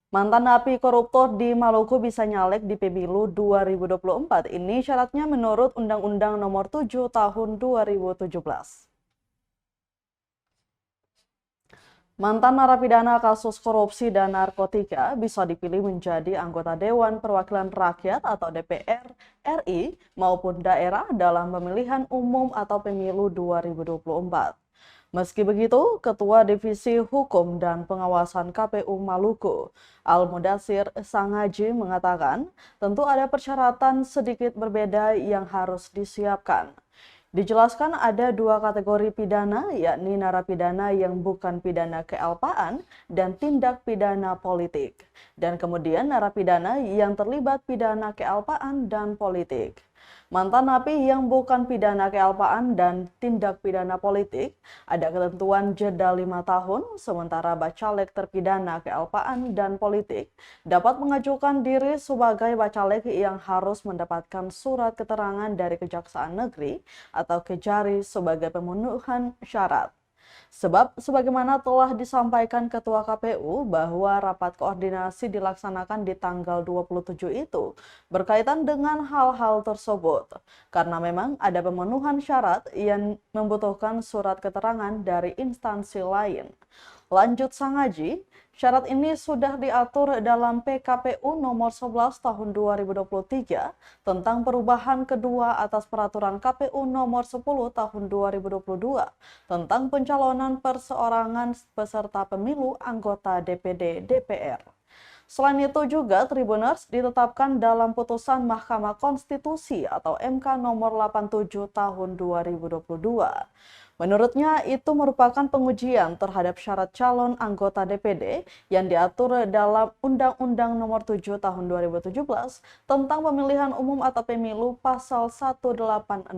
Mantan napi koruptor di Maluku bisa nyalek di Pemilu 2024. Ini syaratnya menurut Undang-Undang Nomor 7 Tahun 2017. Mantan narapidana kasus korupsi dan narkotika bisa dipilih menjadi anggota Dewan Perwakilan Rakyat atau DPR RI maupun daerah dalam pemilihan umum atau Pemilu 2024. Meski begitu, Ketua Divisi Hukum dan Pengawasan KPU Maluku, Al-Mudatsir Sangaji mengatakan, tentu ada persyaratan sedikit berbeda yang harus disiapkan. Dijelaskan ada dua kategori pidana, yakni narapidana yang bukan pidana kealpaan dan tindak pidana politik. Dan kemudian narapidana yang terlibat pidana kealpaan dan politik. Mantan napi yang bukan pidana kealpaan dan tindak pidana politik ada ketentuan jeda 5 tahun, sementara bacalek terpidana kealpaan dan politik dapat mengajukan diri sebagai bacalek yang harus mendapatkan surat keterangan dari Kejaksaan Negeri atau Kejari sebagai pemenuhan syarat. Sebab sebagaimana telah disampaikan Ketua KPU bahwa rapat koordinasi dilaksanakan di tanggal 27 itu berkaitan dengan hal-hal tersebut. Karena memang ada pemenuhan syarat yang membutuhkan surat keterangan dari instansi lain. Lanjut Sangaji, syarat ini sudah diatur dalam PKPU nomor 11 tahun 2023 tentang perubahan kedua atas peraturan KPU nomor 10 tahun 2022 tentang pencalonan perseorangan peserta pemilu anggota DPD DPR. Selain itu juga Tribuners ditetapkan dalam putusan Mahkamah Konstitusi atau MK nomor 87 tahun 2022. Menurutnya itu merupakan pengujian terhadap syarat calon anggota DPD yang diatur dalam Undang-Undang Nomor 7 Tahun 2017 tentang Pemilihan Umum atau Pemilu Pasal 186.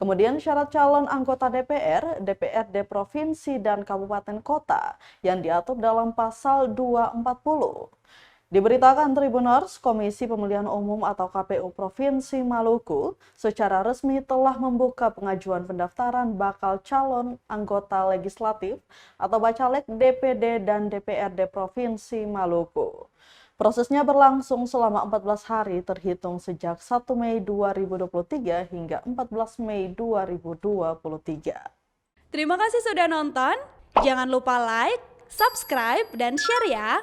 Kemudian syarat calon anggota DPR, DPRD Provinsi dan Kabupaten Kota yang diatur dalam Pasal 240. Diberitakan Tribuners, Komisi Pemilihan Umum atau KPU Provinsi Maluku secara resmi telah membuka pengajuan pendaftaran bakal calon anggota legislatif atau bacalek DPD dan DPRD Provinsi Maluku. Prosesnya berlangsung selama 14 hari terhitung sejak 1 Mei 2023 hingga 14 Mei 2023. Terima kasih sudah nonton. Jangan lupa like, subscribe, dan share ya.